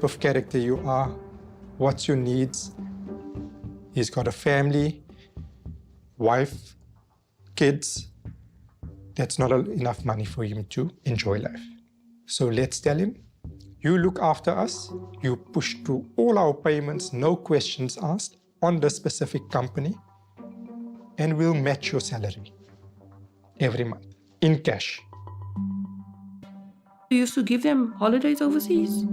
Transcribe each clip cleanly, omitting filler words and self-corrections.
of character you are, what's your needs. He's got a family, wife, kids. That's not enough money for him to enjoy life. So let's tell him, you look after us, you push through all our payments, no questions asked, on the specific company, and we'll match your salary every month in cash. We used to give them holidays overseas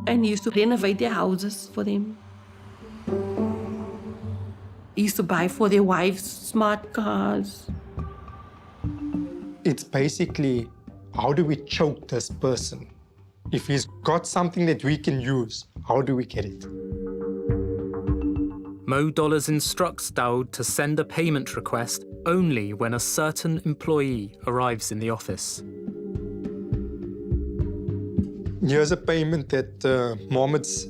and he used to renovate their houses for them. He used to buy for their wives smart cars. It's basically, how do we choke this person? If he's got something that we can use, how do we get it? Mo Dollars instructs Daoud to send a payment request only when a certain employee arrives in the office. Here's a payment that Mohammed's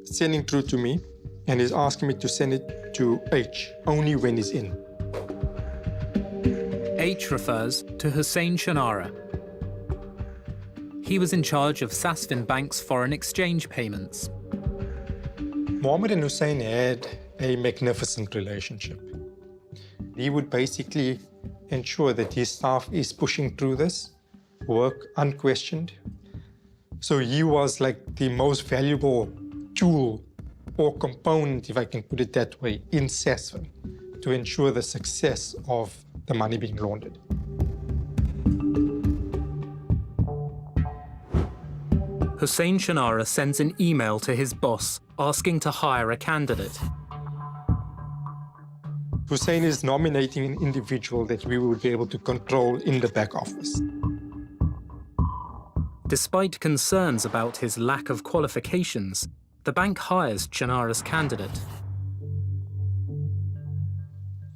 sending through to me, and he's asking me to send it to H only when he's in. H refers to Hussein Shanara. He was in charge of Sasfin Bank's foreign exchange payments. Mohammed and Hussein had a magnificent relationship. He would basically ensure that his staff is pushing through this work unquestioned. So he was like the most valuable tool or component, if I can put it that way, in Sasfin to ensure the success of the money being laundered. Hussein Shanara sends an email to his boss asking to hire a candidate. Hussein is nominating an individual that we will be able to control in the back office. Despite concerns about his lack of qualifications, the bank hires Shanara's candidate.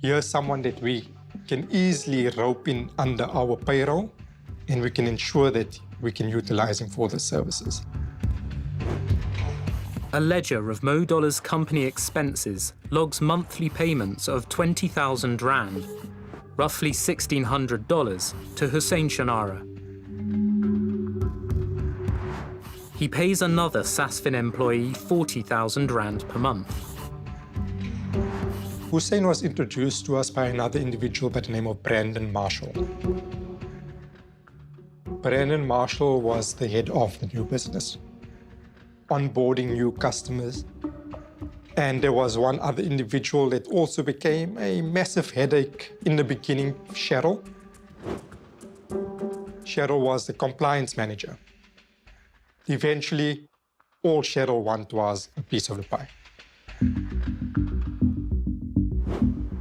Here's someone that we can easily rope in under our payroll, and we can ensure that we can utilize him for the services. A ledger of Mo Dollars' company expenses logs monthly payments of 20,000 Rand, roughly $1,600, to Hussein Shanara. He pays another Sasfin employee 40,000 Rand per month. Hussein was introduced to us by another individual by the name of Brandon Marshall. Brandon Marshall was the head of the new business, onboarding new customers. And there was one other individual that also became a massive headache in the beginning, Cheryl. Cheryl was the compliance manager. Eventually, all Cheryl wanted was a piece of the pie.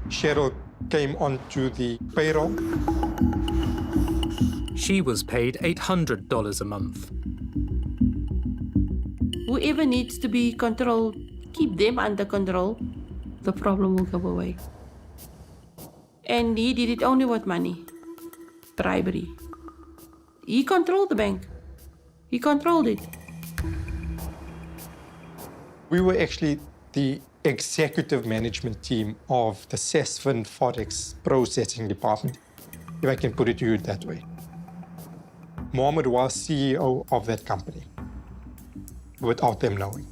Cheryl came onto the payroll. She was paid $800 a month. Whoever needs to be controlled, keep them under control, the problem will go away. And he did it only with money, bribery. He controlled the bank. He controlled it. We were actually the executive management team of the Sasfin Forex processing department, if I can put it to you that way. Mohammed was CEO of that company, without them knowing.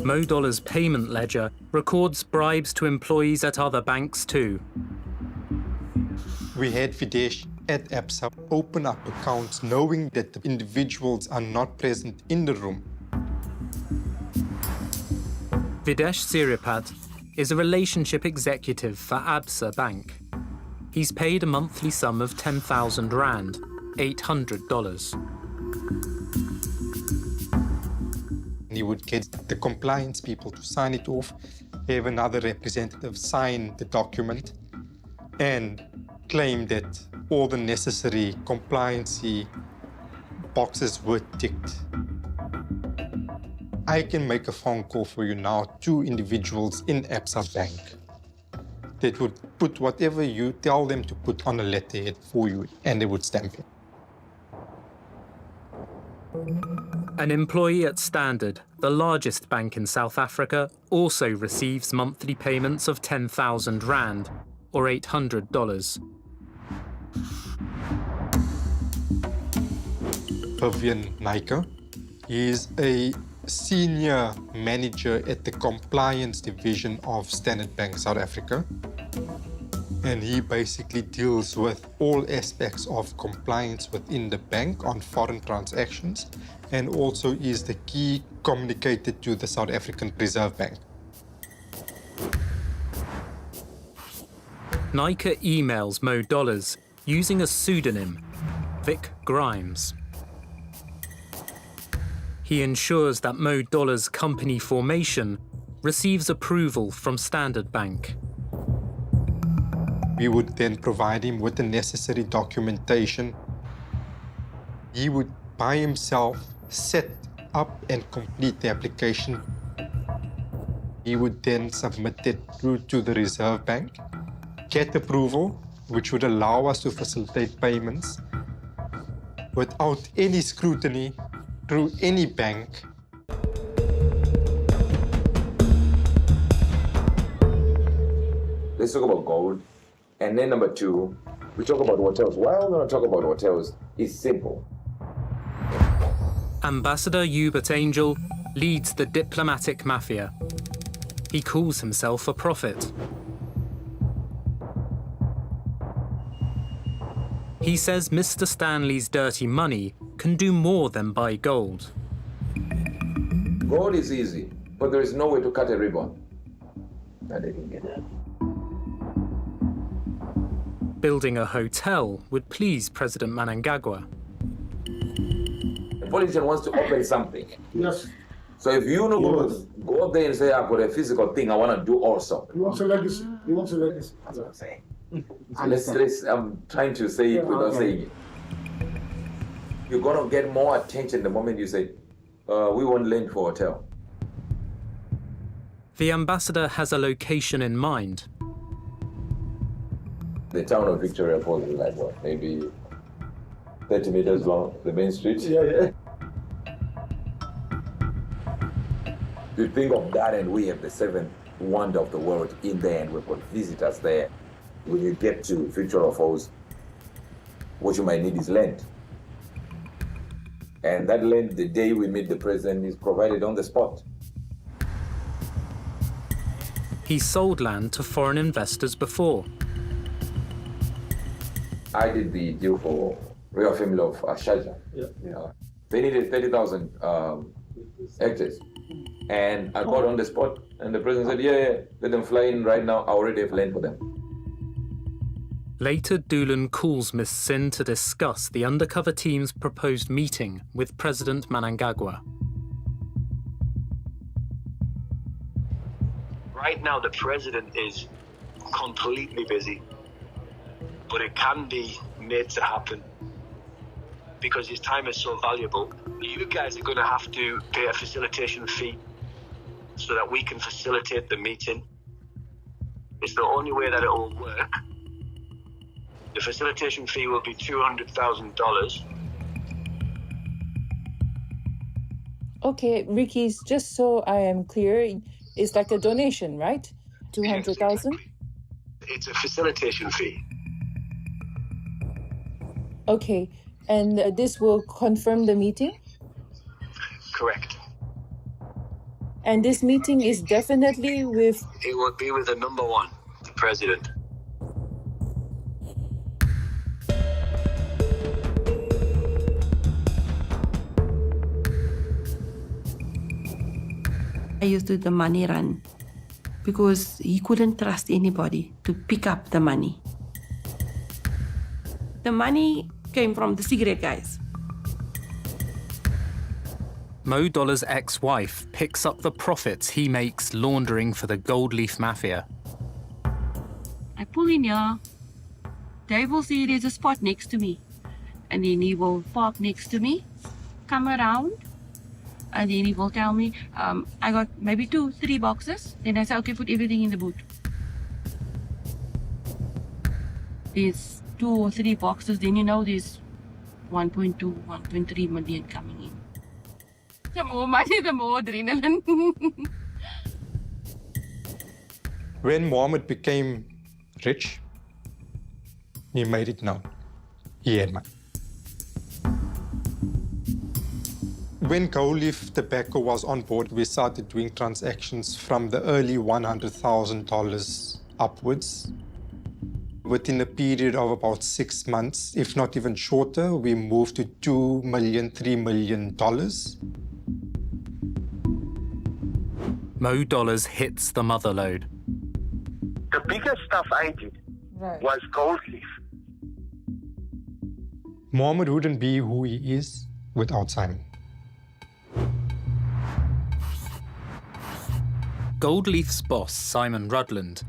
Mo Dollars' payment ledger records bribes to employees at other banks too. We had Videsh at Absa open up accounts knowing that the individuals are not present in the room. Videsh Siripat is a relationship executive for Absa Bank. He's paid a monthly sum of 10,000 Rand, $800. He would get the compliance people to sign it off, have another representative sign the document, and claim that all the necessary compliancy boxes were ticked. I can make a phone call for you now to individuals in Absa Bank that would put whatever you tell them to put on a letterhead for you, and they would stamp it. An employee at Standard, the largest bank in South Africa, also receives monthly payments of 10,000 Rand, or $800. Vivian Nike. He is a senior manager at the compliance division of Standard Bank South Africa. And he basically deals with all aspects of compliance within the bank on foreign transactions, and also is the key communicator to the South African Reserve Bank. Nike emails Mo Dollars using a pseudonym, Vic Grimes. He ensures that Mo Dollars' company formation receives approval from Standard Bank. We would then provide him with the necessary documentation. He would by himself set up and complete the application. He would then submit it through to the Reserve Bank, get approval, which would allow us to facilitate payments without any scrutiny through any bank. Let's talk about gold. And then number two, we talk about hotels. Why are we going to talk about hotels? It's simple. Ambassador Hubert Angel leads the diplomatic mafia. He calls himself a prophet. He says Mr. Stanley's dirty money can do more than buy gold. Gold is easy, but there is no way to cut a ribbon. And they didn't get that. Building a hotel would please President Mnangagwa. A politician wants to open something. Yes. So if you know, go up there and say, I've got a physical thing I want to do also. He wants a legacy. He wants a legacy. That's what I'm saying. I'm trying to say it without saying it. You're going to get more attention the moment you say, we want land for a hotel. The ambassador has a location in mind. The town of Victoria Falls is like what, maybe 30 meters long, the main street? Yeah. You think of that, and we have the seventh wonder of the world in there, and we've got visitors there. When you get to Victoria Falls, what you might need is land. And that land, the day we meet the president, is provided on the spot. He's sold land to foreign investors before. I did the deal for Royal Family of Sharjah. Yeah. They needed 30,000 hectares. And I got on the spot, and the president said, yeah, let them fly in right now. I already have land for them. Later, Doolan calls Miss Sin to discuss the undercover team's proposed meeting with President Mnangagwa. Right now, the president is completely busy, but it can be made to happen because his time is so valuable. You guys are going to have to pay a facilitation fee so that we can facilitate the meeting. It's the only way that it will work. The facilitation fee will be $200,000. Okay, Ricky, just so I am clear, it's like a donation, right? 200,000? Yes, exactly. It's a facilitation fee. Okay, and this will confirm the meeting? Correct. And this meeting is definitely with... It will be with the number one, the president. I used to do the money run because he couldn't trust anybody to pick up the money. The money came from the cigarette guys. Mo Dollar's ex-wife picks up the profits he makes laundering for the Gold Leaf Mafia. I pull in here. Dave will see there's a spot next to me. And then he will park next to me, come around, and then he will tell me, I got maybe 2-3 boxes. Then I say, okay, put everything in the boot. There's 2 or 3 boxes, then you know there's 1.2, 1.3 million coming in. The more money, the more adrenaline. When Mohammed became rich, he made it known. He had money. When Gold Leaf Tobacco was on board, we started doing transactions from the early $100,000 upwards. Within a period of about 6 months, if not even shorter, we moved to $2 million, $3 million. Mo Dollars hits the mother lode. The biggest stuff I did Right. was Gold Leaf. Mohammed wouldn't be who he is without Simon. Gold Leaf's boss, Simon Rudland,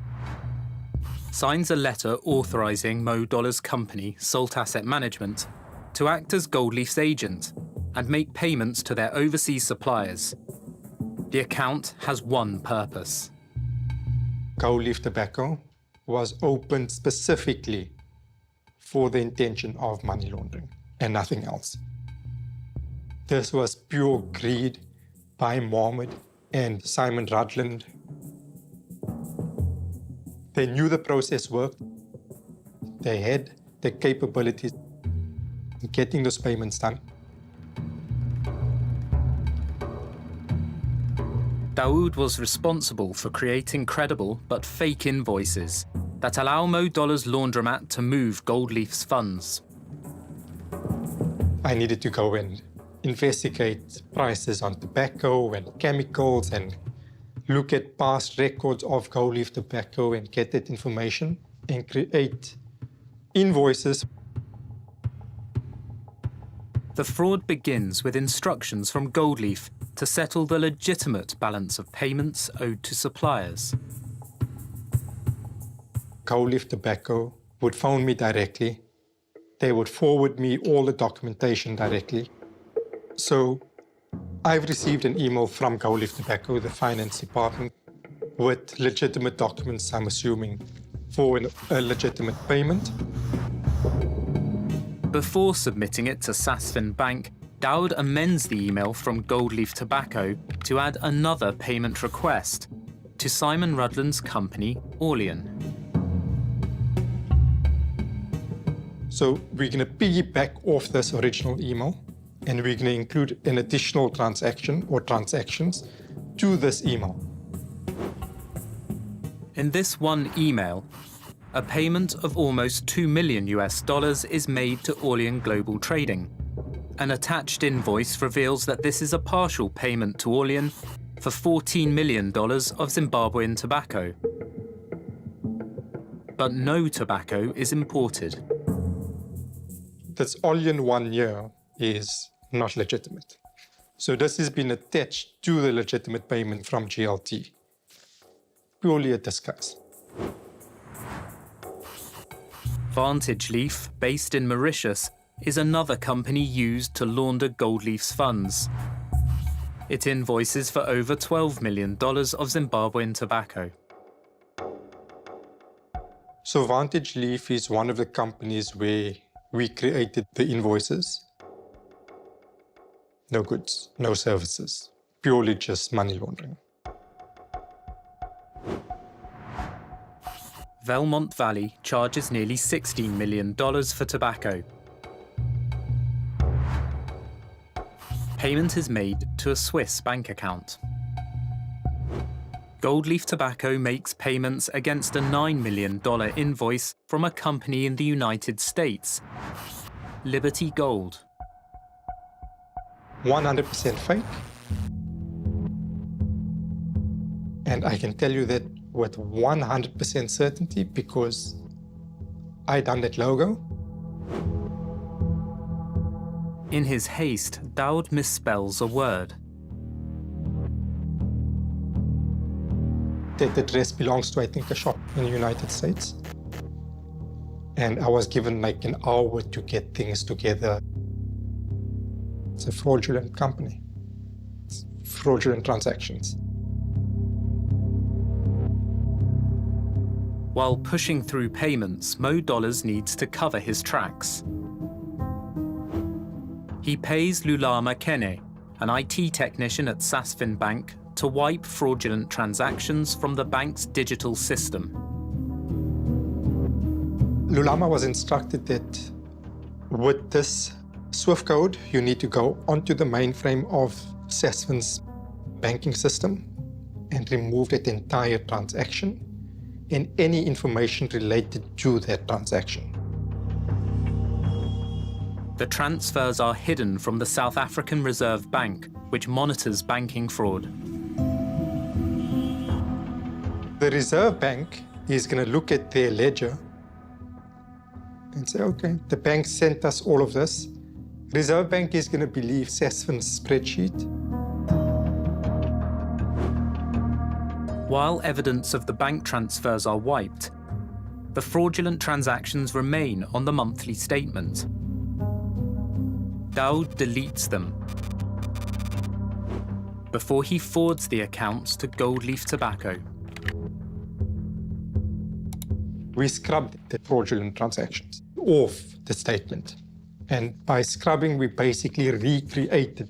signs a letter authorising Mo Dollars' company, Salt Asset Management, to act as Gold Leaf's agent and make payments to their overseas suppliers. The account has one purpose. Gold Leaf Tobacco was opened specifically for the intention of money laundering and nothing else. This was pure greed by Mohammed and Simon Rudland. They knew the process worked. They had the capabilities in getting those payments done. Dawood was responsible for creating credible but fake invoices that allow Mo Dollars' laundromat to move Gold Leaf's funds. I needed to go and investigate prices on tobacco and chemicals and look at past records of Gold Leaf Tobacco and get that information and create invoices. The fraud begins with instructions from Gold Leaf to settle the legitimate balance of payments owed to suppliers. Gold Leaf Tobacco would phone me directly. They would forward me all the documentation directly. So I've received an email from Gold Leaf Tobacco, the finance department, with legitimate documents, I'm assuming, for a legitimate payment. Before submitting it to Sasfin Bank, Dawood amends the email from Gold Leaf Tobacco to add another payment request to Simon Rudland's company, Orlean. So we're going to piggyback off this original email, and we're going to include an additional transaction or transactions to this email. In this one email, a payment of almost $2 million is made to Orlean Global Trading. An attached invoice reveals that this is a partial payment to Orlean for $14 million of Zimbabwean tobacco. But no tobacco is imported. This Orlean 1 year is not legitimate. So this has been attached to the legitimate payment from GLT. Purely a disguise. Vantage Leaf, based in Mauritius, is another company used to launder Gold Leaf's funds. It invoices for over $12 million of Zimbabwean tobacco. So Vantage Leaf is one of the companies where we created the invoices. No goods, no services, purely just money laundering. Velmont Valley charges nearly $16 million for tobacco. Payment is made to a Swiss bank account. Gold Leaf Tobacco makes payments against a $9 million invoice from a company in the United States, Liberty Gold. 100% fake. And I can tell you that with 100% certainty because I done that logo. In his haste, Dawood misspells a word. That address belongs to, I think, a shop in the United States. And I was given like an hour to get things together. It's a fraudulent company. It's fraudulent transactions. While pushing through payments, Mo Dollars needs to cover his tracks. He pays Lulama Kene, an IT technician at Sasfin Bank, to wipe fraudulent transactions from the bank's digital system. Lulama was instructed that with this Swift code, you need to go onto the mainframe of Sasfin's banking system and remove that entire transaction and any information related to that transaction. The transfers are hidden from the South African Reserve Bank, which monitors banking fraud. The Reserve Bank is going to look at their ledger and say, okay, the bank sent us all of this. Reserve Bank is going to believe Sasfin's spreadsheet. While evidence of the bank transfers are wiped, the fraudulent transactions remain on the monthly statement. Daoud deletes them before he forwards the accounts to Gold Leaf Tobacco. We scrubbed the fraudulent transactions off the statement. And by scrubbing, we basically recreated the